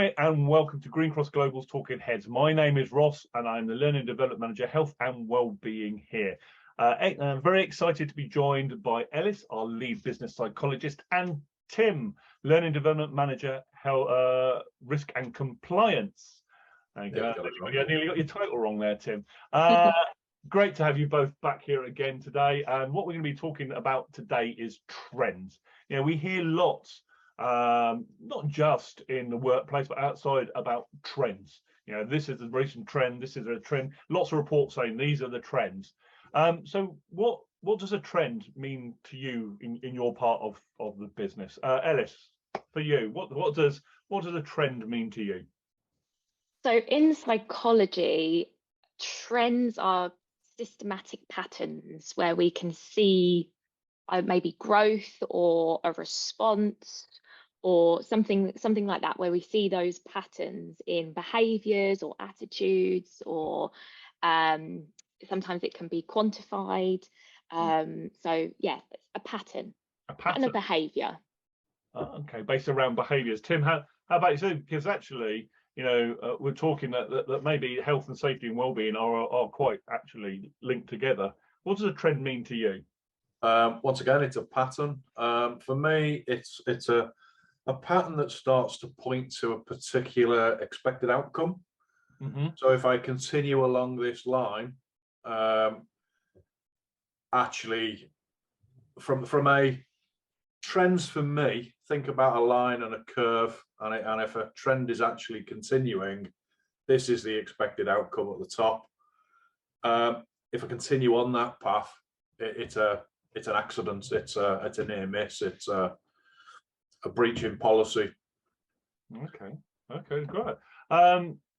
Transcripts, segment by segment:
Hi and welcome to Green Cross Global's Talking Heads. My name is Ross and I'm the Learning Development Manager, Health and Wellbeing here. I'm very excited to be joined by Ellis, our lead business psychologist, and Tim, Learning Development Manager, Health, Risk and Compliance. I nearly got your title wrong there, Tim. Great to have you both back here again today. And what we're going to be talking about today is trends. You know, we hear lots, not just in the workplace, but outside about trends. You know, this is a recent trend, this is a trend. Lots of reports saying these are the trends. So what does a trend mean to you in your part of the business? Ellis, for you, what does a trend mean to you? So in psychology, trends are systematic patterns where we can see maybe growth or a response or something like that, where we see those patterns in behaviors or attitudes, or sometimes it can be quantified. So yeah, a pattern and a behavior. Okay, based around behaviors. Tim, how about you? Because actually, you know, we're talking that maybe health and safety and well-being are quite actually linked together. What does a trend mean to you? Once again, it's a pattern. For me, it's a pattern that starts to point to a particular expected outcome. So if I continue along this line, actually, from a trends for me, think about a line and a curve, and if a trend is actually continuing, this is the expected outcome at the top. If I continue on that path, it's an accident, it's a near miss, it's a breach in policy. Okay, great.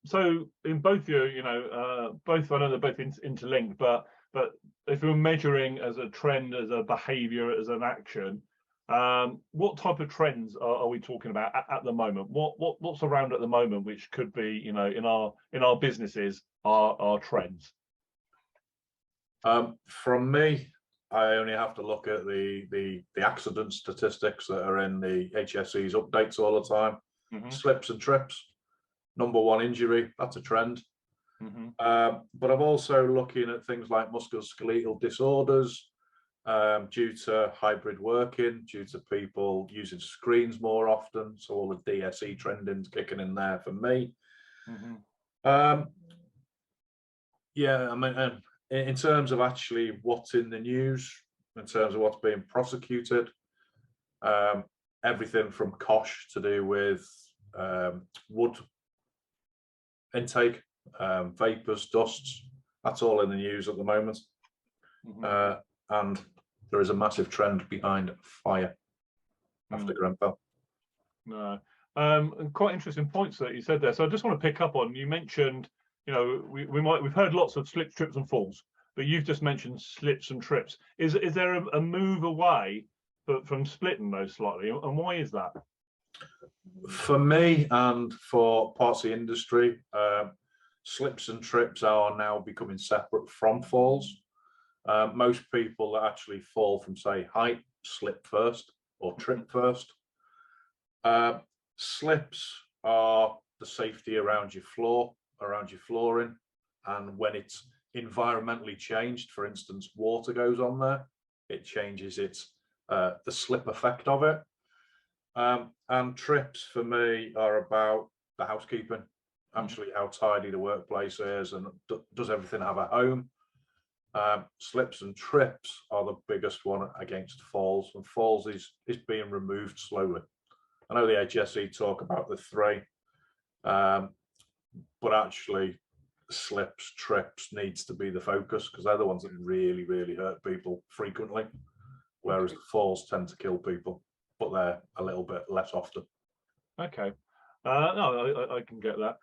So in both you know, both, I know they're both interlinked, but if we're measuring as a trend, as a behavior, as an action, what type of trends are we talking about at the moment? What's around at the moment which could be, you know, in our businesses are trends? From me, I only have to look at the accident statistics that are in the HSE's updates all the time. Slips and trips, #1 injury, that's a trend. But I'm also looking at things like musculoskeletal disorders, due to hybrid working, due to people using screens more often. So all the DSE trending's kicking in there for me. Yeah, I mean, in terms of actually what's in the news, in terms of what's being prosecuted, everything from COSH to do with wood intake, vapors, dusts, that's all in the news at the moment. And there is a massive trend behind fire after Grenfell. Quite interesting points that you said there. So I just want to pick up on, you mentioned, you know, we've heard lots of slips, trips and falls, but you've just mentioned slips and trips. Is there a move away from splitting those slightly, and why is that? For me and for parts of the industry, slips and trips are now becoming separate from falls. Most people that actually fall from, say, height slip first or trip first. Slips are the safety around your floor, around your flooring, and when it's environmentally changed, for instance, water goes on there, it changes the slip effect of it. And trips for me are about the housekeeping, actually how tidy the workplace is, and does everything have a home. Slips and trips are the biggest one against falls, and falls is being removed slowly. I know the HSE talk about the 3, but actually slips, trips needs to be the focus, because they're the ones that really, really hurt people frequently, whereas the falls tend to kill people, but they're a little bit less often. Okay. No, I can get that.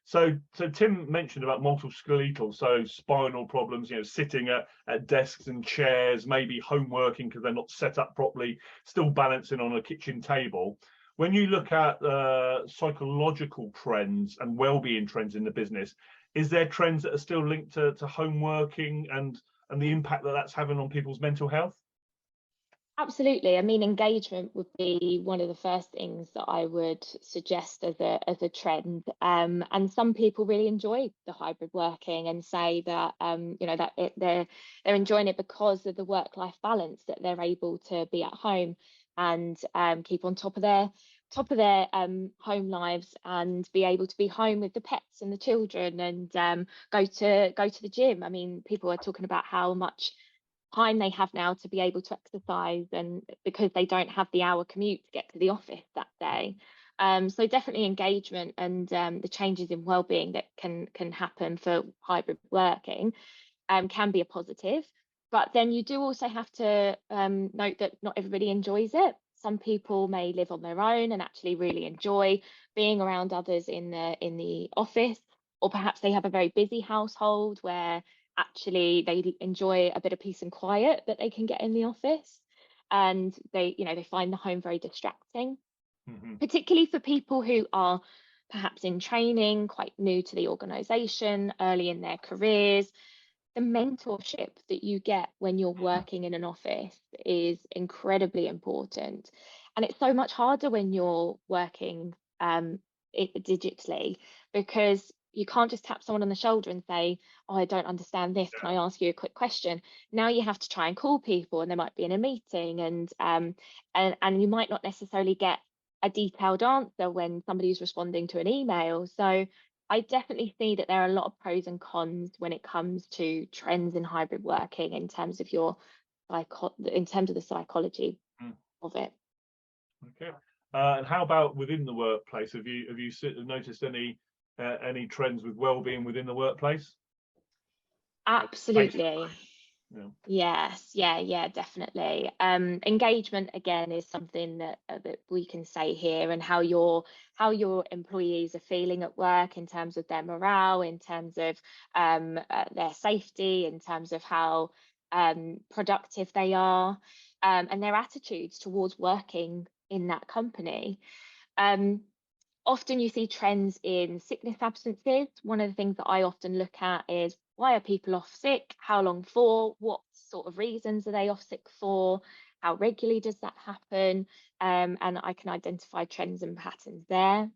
So Tim mentioned about musculoskeletal, so spinal problems, you know, sitting at desks and chairs, maybe home working because they're not set up properly, still balancing on a kitchen table. When you look at psychological trends and well-being trends in the business, is there trends that are still linked to home working and the impact that that's having on people's mental health? Absolutely. I mean, engagement would be one of the first things that I would suggest as a trend. And some people really enjoy the hybrid working and say that that they're enjoying it because of the work-life balance, that they're able to be at home and keep on top of their home lives and be able to be home with the pets and the children and go to the gym. I mean, people are talking about how much time they have now to be able to exercise, and because they don't have the hour commute to get to the office that day. So definitely engagement and the changes in well-being that can happen for hybrid working can be a positive. But then you do also have to note that not everybody enjoys it. Some people may live on their own and actually really enjoy being around others in the office, or perhaps they have a very busy household where actually they enjoy a bit of peace and quiet that they can get in the office, and they find the home very distracting, particularly for people who are perhaps in training, quite new to the organization, early in their careers. The mentorship that you get when you're working in an office is incredibly important. And it's so much harder when you're working digitally, because you can't just tap someone on the shoulder and say, "Oh, I don't understand this. Can I ask you a quick question?" Now you have to try and call people, and they might be in a meeting, and you might not necessarily get a detailed answer when somebody's responding to an email. So I definitely see that there are a lot of pros and cons when it comes to trends in hybrid working in terms of the psychology of it. Okay. And how about within the workplace? Have you noticed any trends with well-being within the workplace? Absolutely. Yeah. Yes, yeah, definitely. Engagement again is something that we can say here, and how your employees are feeling at work in terms of their morale, in terms of their safety, in terms of how productive they are, and their attitudes towards working in that company. Often you see trends in sickness absences. One of the things that I often look at is, why are people off sick? How long for? What sort of reasons are they off sick for? How regularly does that happen? And I can identify trends and patterns there.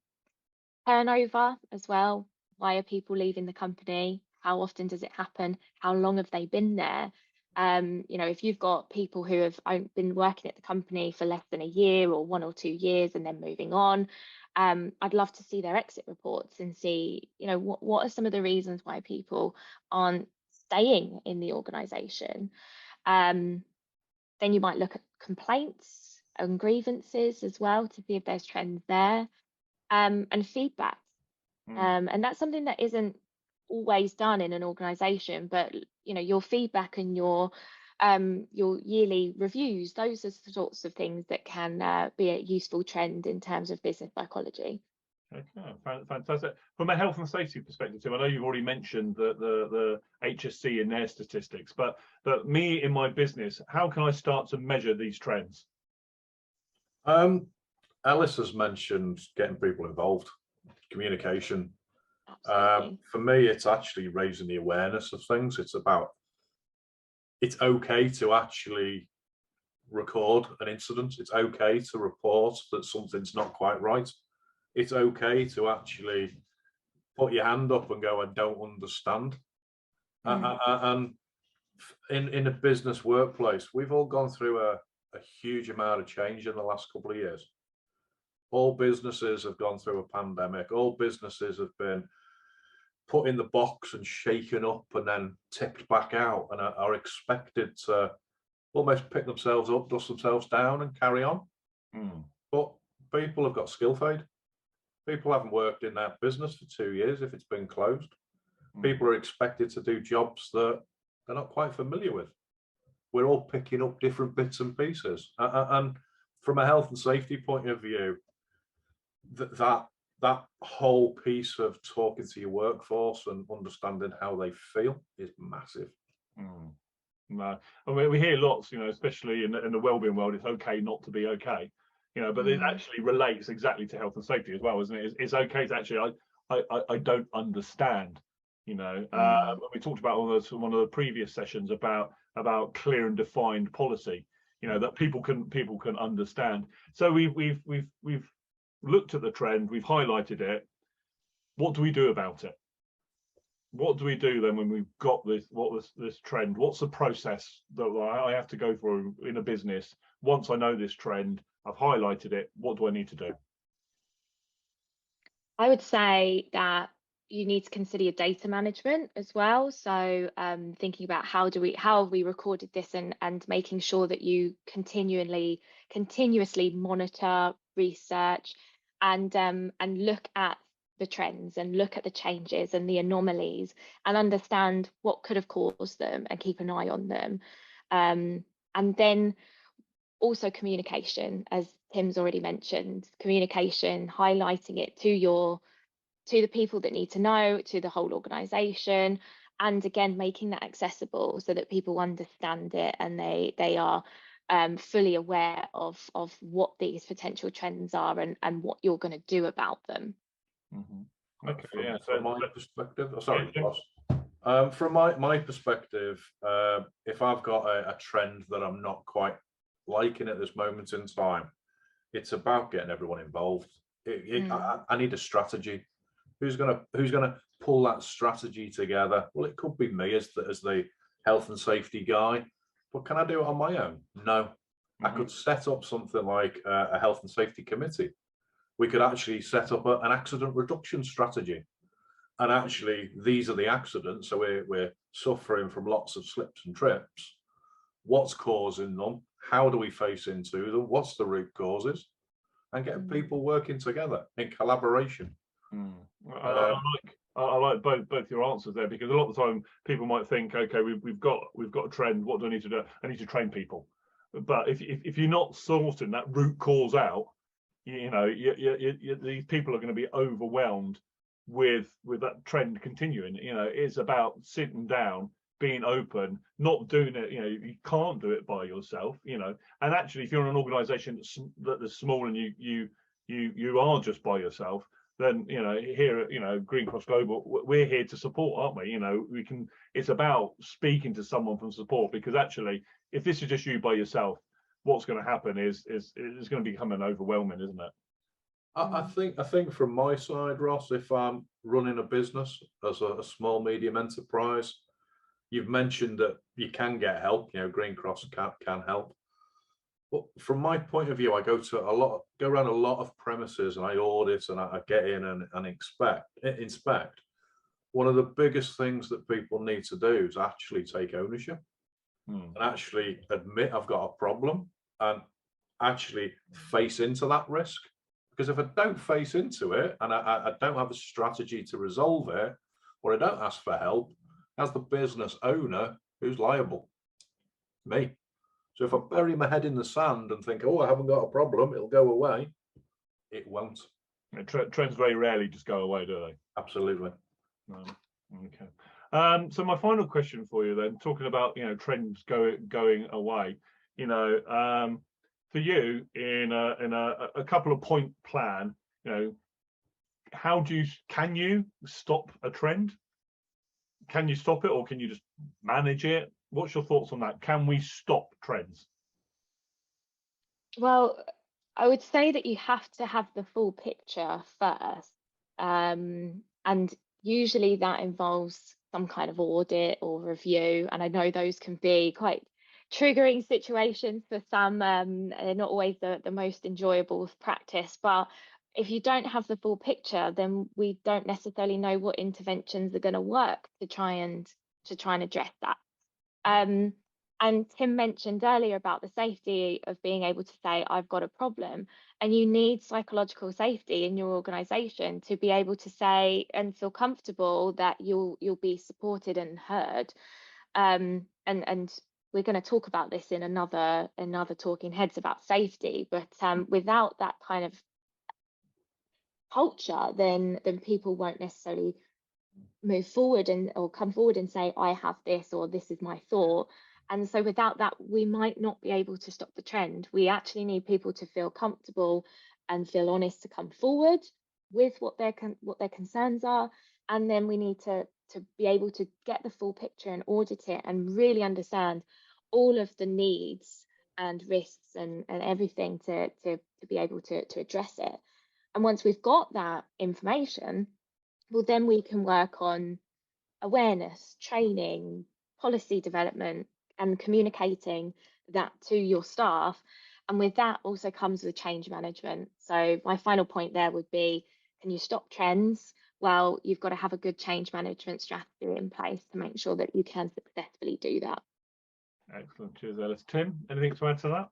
Turnover as well. Why are people leaving the company? How often does it happen? How long have they been there? If you've got people who have been working at the company for less than a year or 1 or 2 years and then moving on, I'd love to see their exit reports and see, what are some of the reasons why people aren't staying in the organization. Then you might look at complaints and grievances as well to see if there's trends there, and feedback. And that's something that isn't always done in an organization, but your feedback and your yearly reviews, those are the sorts of things that can be a useful trend in terms of business psychology. Okay, fantastic. From a health and safety perspective, Tim, I know you've already mentioned the HSC in their statistics, but me in my business, how can I start to measure these trends? Alice has mentioned getting people involved, communication. Absolutely. For me, it's actually raising the awareness of things. It's okay to actually record an incident. It's okay to report that something's not quite right. It's okay to actually put your hand up and go, "I don't understand." And in a business workplace, we've all gone through a huge amount of change in the last couple of years. All businesses have gone through a pandemic. All businesses have been put in the box and shaken up and then tipped back out, and are expected to almost pick themselves up, dust themselves down and carry on. But people have got skill fade. People haven't worked in that business for 2 years if it's been closed. People are expected to do jobs that they're not quite familiar with. We're all picking up different bits and pieces. And from a health and safety point of view, that whole piece of talking to your workforce and understanding how they feel is massive. No, I mean, we hear lots, especially in the wellbeing world, it's okay not to be okay, but it actually relates exactly to health and safety as well, isn't it? It's okay to actually, I don't understand, we talked about on one of the previous sessions about clear and defined policy, you know, that people can understand. So we've looked at the trend, we've highlighted it. What do we do about it? What do we do then when we've got this trend? What's the process that I have to go through in a business once I know this trend? I've highlighted it. What do I need to do? I would say that you need to consider your data management as well. So thinking about how have we recorded this, and making sure that you continuously monitor, research, and look at the trends and look at the changes and the anomalies and understand what could have caused them and keep an eye on them. And then also communication, as Tim's already mentioned, communication, highlighting it to the people that need to know, to the whole organization, and again making that accessible so that people understand it and they are fully aware of what these potential trends are and what you're going to do about them. Mm-hmm. Okay, yeah. So from my perspective, sorry, yeah, Ross. From my perspective, if I've got a trend that I'm not quite liking at this moment in time, it's about getting everyone involved. I need a strategy. Who's gonna pull that strategy together? Well, it could be me as the health and safety guy, but can I do it on my own? No. I could set up something like a health and safety committee. We could actually set up an accident reduction strategy. And actually, these are the accidents. So we're suffering from lots of slips and trips. What's causing them? How do we face into them? What's the root causes? And get people working together in collaboration. I like both your answers there, because a lot of the time people might think, okay, we've got a trend. What do I need to do? I need to train people. But if you're not sorting that root cause out, you know, these people are going to be overwhelmed with that trend continuing. You know, it's about sitting down, being open, not doing it. You know, you can't do it by yourself. You know, and actually, if you're in an organisation that's small and you are just by yourself, then you know, here at, you know, Green Cross Global, we're here to support, aren't we? You know, we can. It's about speaking to someone from support, because actually, if this is just you by yourself, what's going to happen is it's going to become an overwhelming, isn't it? I think from my side, Ross, if I'm running a business as a small medium enterprise, you've mentioned that you can get help. You know, Green Cross can help. But from my point of view, I go around a lot of premises and I audit and I get in and inspect. One of the biggest things that people need to do is actually take ownership and actually admit I've got a problem and actually face into that risk. Because if I don't face into it and I don't have a strategy to resolve it, or I don't ask for help, as the business owner, who's liable? Me. So if I bury my head in the sand and think, oh, I haven't got a problem, it'll go away, it won't. Trends very rarely just go away, do they? Absolutely. Okay. So my final question for you then, talking about, you know, trends going away, you know, for you in a couple of point plan, you know, can you stop a trend? Can you stop it, or can you just manage it? What's your thoughts on that? Can we stop trends? Well, I would say that you have to have the full picture first. And usually that involves some kind of audit or review. And I know those can be quite triggering situations for some. They're not always the most enjoyable practice. But if you don't have the full picture, then we don't necessarily know what interventions are going to work to try and address that. And Tim mentioned earlier about the safety of being able to say, I've got a problem, and you need psychological safety in your organization to be able to say and feel comfortable that you'll be supported and heard. And we're going to talk about this in another Talking Heads about safety, but without that kind of culture, then people won't necessarily move forward or come forward and say, I have this, or this is my thought. And so without that, we might not be able to stop the trend. We actually need people to feel comfortable and feel honest to come forward with what their concerns are. And then we need to be able to get the full picture and audit it and really understand all of the needs and risks and everything to be able to address it. And once we've got that information, well, then we can work on awareness, training, policy development, and communicating that to your staff. And with that also comes with change management. So my final point there would be, can you stop trends? Well, you've got to have a good change management strategy in place to make sure that you can successfully do that. Excellent. Cheers, Ellis. Tim, anything to add to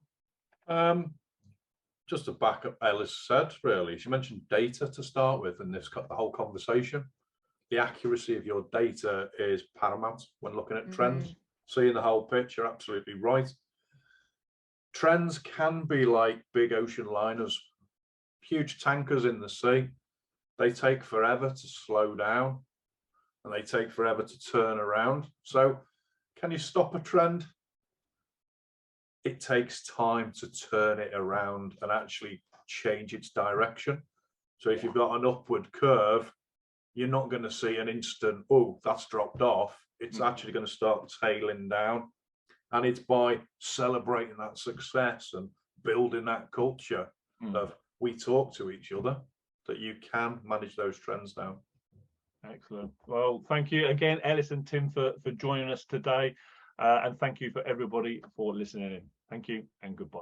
that? Just to back up Ellis said, really, she mentioned data to start with, and this got the whole conversation. The accuracy of your data is paramount when looking at trends. Seeing the whole picture, absolutely right. Trends can be like big ocean liners, huge tankers in the sea. They take forever to slow down and they take forever to turn around. So can you stop a trend? It takes time to turn it around and actually change its direction. So if you've got an upward curve, you're not going to see an instant, oh, that's dropped off. It's actually going to start tailing down. And it's by celebrating that success and building that culture of we talk to each other that you can manage those trends down. Excellent. Well, thank you again, Ellis and Tim, for joining us today. And thank you for everybody for listening in. Thank you and goodbye.